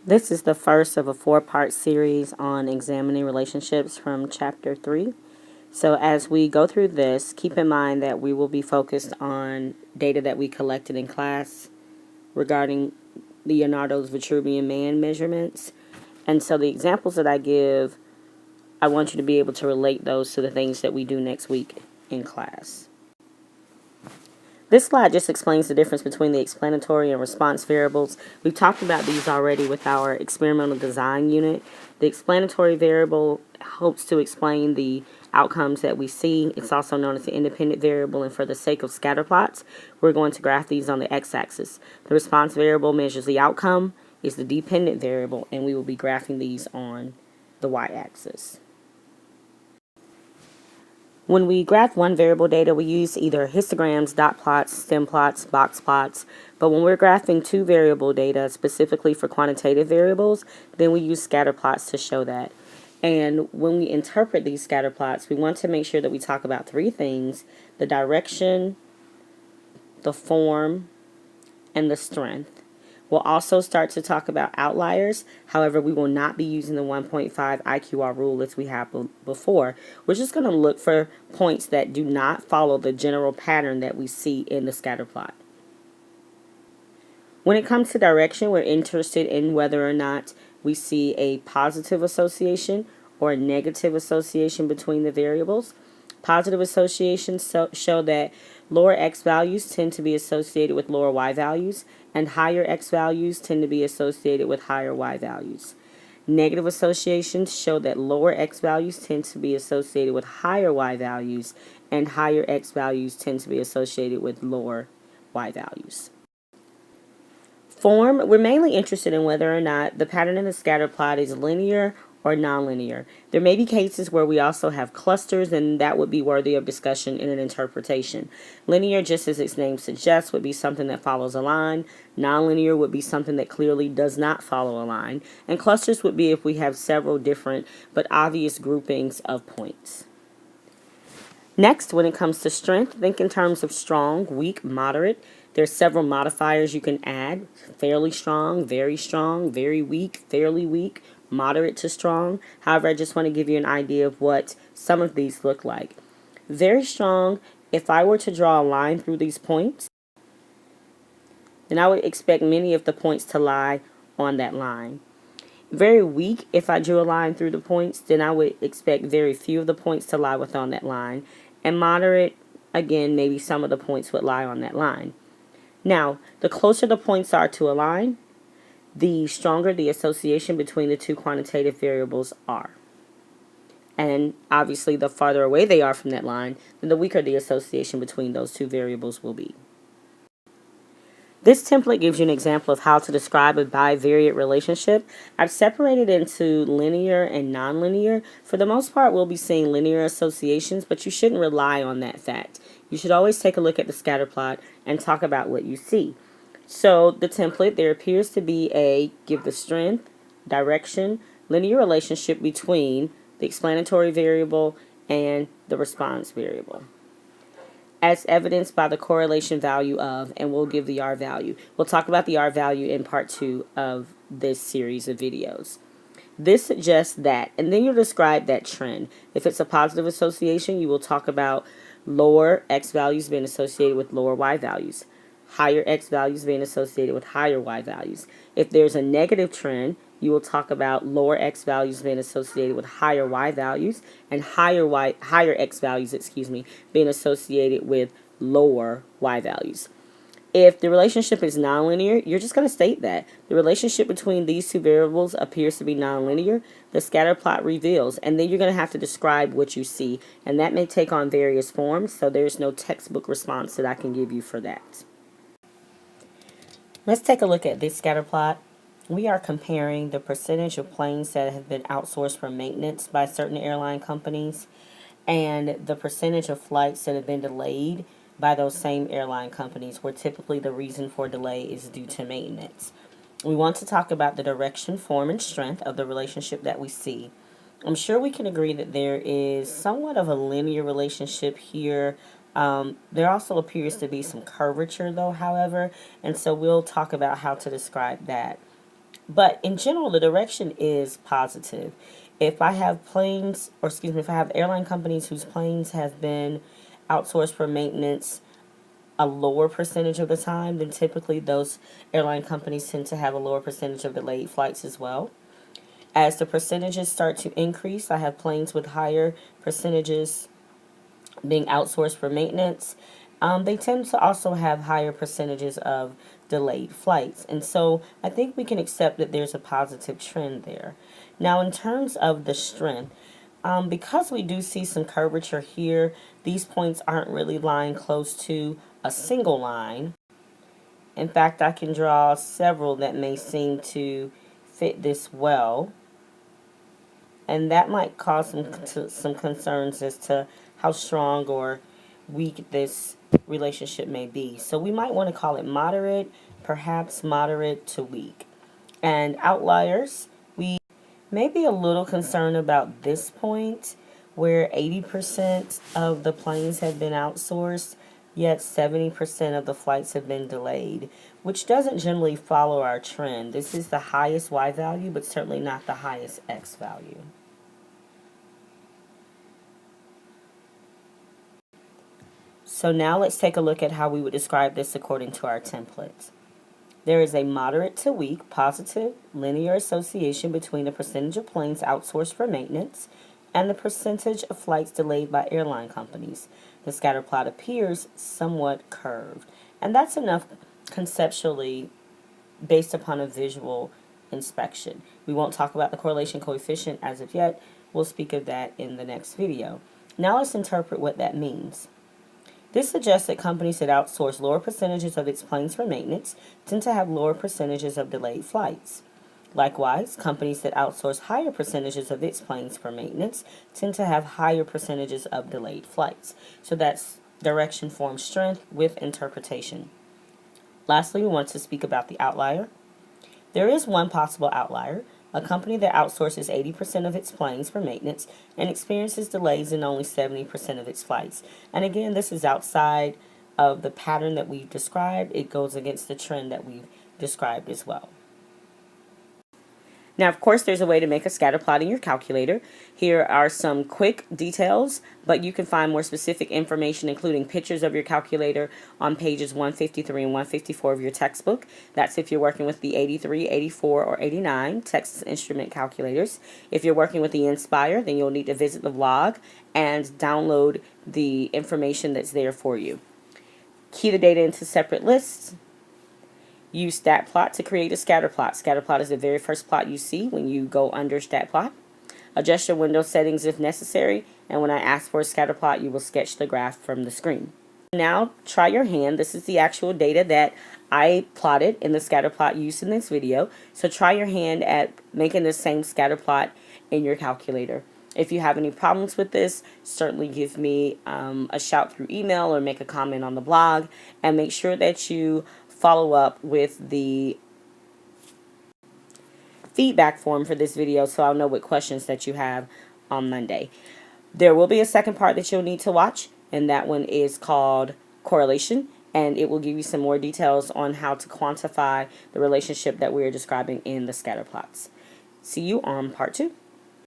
This is the first of a four-part series on examining relationships from Chapter 3. So as we go through this, keep in mind that we will be focused on data that we collected in class regarding Leonardo's Vitruvian Man measurements. And so the examples that I give, I want you to be able to relate those to the things that we do next week in class. This slide just explains the difference between the explanatory and response variables. We've talked about these already with our experimental design unit. The explanatory variable helps to explain the outcomes that we see. It's also known as the independent variable, and for the sake of scatterplots, we're going to graph these on the x-axis. The response variable measures the outcome, is the dependent variable, and we will be graphing these on the y-axis. When we graph one variable data, we use either histograms, dot plots, stem plots, box plots. But when we're graphing two variable data, specifically for quantitative variables, then we use scatter plots to show that. And when we interpret these scatter plots, we want to make sure that we talk about three things: the direction, the form, and the strength. We'll also start to talk about outliers. However, we will not be using the 1.5 IQR rule as we have before. We're just going to look for points that do not follow the general pattern that we see in the scatter plot. When it comes to direction, we're interested in whether or not we see a positive association or a negative association between the variables. Positive associations show that lower x values tend to be associated with lower y values, and higher x values tend to be associated with higher y values. Negative associations show that lower x values tend to be associated with higher y values, and higher x values tend to be associated with lower y values. Form, we're mainly interested in whether or not the pattern in the scatter plot is linear or nonlinear. There may be cases where we also have clusters, and that would be worthy of discussion in an interpretation. Linear, just as its name suggests, would be something that follows a line. Nonlinear would be something that clearly does not follow a line. And clusters would be if we have several different but obvious groupings of points. Next, when it comes to strength, think in terms of strong, weak, moderate. There's several modifiers you can add: fairly strong, very weak, fairly weak, moderate to strong. However, I just want to give you an idea of what some of these look like. Very strong, if I were to draw a line through these points, then I would expect many of the points to lie on that line. Very weak, if I drew a line through the points, then I would expect very few of the points to lie within that line. And moderate, again, maybe some of the points would lie on that line. Now, the closer the points are to a line, the stronger the association between the two quantitative variables are. And obviously, the farther away they are from that line, then the weaker the association between those two variables will be. This template gives you an example of how to describe a bivariate relationship. I've separated into linear and nonlinear. For the most part, we'll be seeing linear associations, but you shouldn't rely on that fact. You should always take a look at the scatter plot and talk about what you see. So the template, there appears to be a give the strength, direction, linear relationship between the explanatory variable and the response variable, as evidenced by the correlation value of, and we'll give the R value. We'll talk about the R value in part 2 of this series of videos. This suggests that, and then you'll describe that trend. If it's a positive association, you will talk about lower x values being associated with lower y values, higher x values being associated with higher y values. If there's a negative trend, you will talk about lower x values being associated with higher y values, and higher x values, being associated with lower y values. If the relationship is nonlinear, you're just going to state that the relationship between these two variables appears to be nonlinear. The scatter plot reveals, and then you're going to have to describe what you see, and that may take on various forms, so there's no textbook response that I can give you for that. Let's take a look at this scatter plot. We are comparing the percentage of planes that have been outsourced for maintenance by certain airline companies and the percentage of flights that have been delayed by those same airline companies, where typically the reason for delay is due to maintenance. We want to talk about the direction, form, and strength of the relationship that we see. I'm sure we can agree that there is somewhat of a linear relationship here. There also appears to be some curvature, though, however, and so we'll talk about how to describe that. But in general, the direction is positive. If I have planes, or excuse me, if I have airline companies whose planes have been outsourced for maintenance a lower percentage of the time, then typically those airline companies tend to have a lower percentage of delayed flights as well. As the percentages start to increase, I have planes with higher percentages being outsourced for maintenance. They tend to also have higher percentages of delayed flights. And so I think we can accept that there's a positive trend there. Now, in terms of the strength, because we do see some curvature here, these points aren't really lying close to a single line. In fact, I can draw several that may seem to fit this well. And that might cause some concerns as to how strong or weak this relationship may be. So we might want to call it moderate, perhaps moderate to weak. And outliers, we may be a little concerned about this point where 80% of the planes have been outsourced, yet 70% of the flights have been delayed, which doesn't generally follow our trend. This is the highest Y value, but certainly not the highest X value. So now let's take a look at how we would describe this according to our template. There is a moderate to weak positive linear association between the percentage of planes outsourced for maintenance and the percentage of flights delayed by airline companies. The scatter plot appears somewhat curved, and that's enough conceptually based upon a visual inspection. We won't talk about the correlation coefficient as of yet. We'll speak of that in the next video. Now let's interpret what that means. This suggests that companies that outsource lower percentages of its planes for maintenance tend to have lower percentages of delayed flights. Likewise, companies that outsource higher percentages of its planes for maintenance tend to have higher percentages of delayed flights. So that's direction forms strength with interpretation. Lastly, we want to speak about the outlier. There is one possible outlier, a company that outsources 80% of its planes for maintenance and experiences delays in only 70% of its flights. And again, this is outside of the pattern that we've described. It goes against the trend that we've described as well. Now, of course, there's a way to make a scatter plot in your calculator. Here are some quick details, but you can find more specific information, including pictures of your calculator, on pages 153 and 154 of your textbook. That's if you're working with the 83, 84, or 89 Texas Instrument calculators. If you're working with the Inspire, then you'll need to visit the vlog and download the information that's there for you. Key the data into separate lists. Use StatPlot to create a scatterplot. Scatterplot is the very first plot you see when you go under StatPlot. Adjust your window settings if necessary, and when I ask for a scatterplot, you will sketch the graph from the screen. Now, try your hand. This is the actual data that I plotted in the scatterplot used in this video. So try your hand at making the same scatterplot in your calculator. If you have any problems with this, certainly give me a shout through email or make a comment on the blog, and make sure that you follow up with the feedback form for this video so I'll know what questions that you have on Monday. There will be a second part that you'll need to watch, and that one is called correlation, and it will give you some more details on how to quantify the relationship that we are describing in the scatter plots. See you on part 2.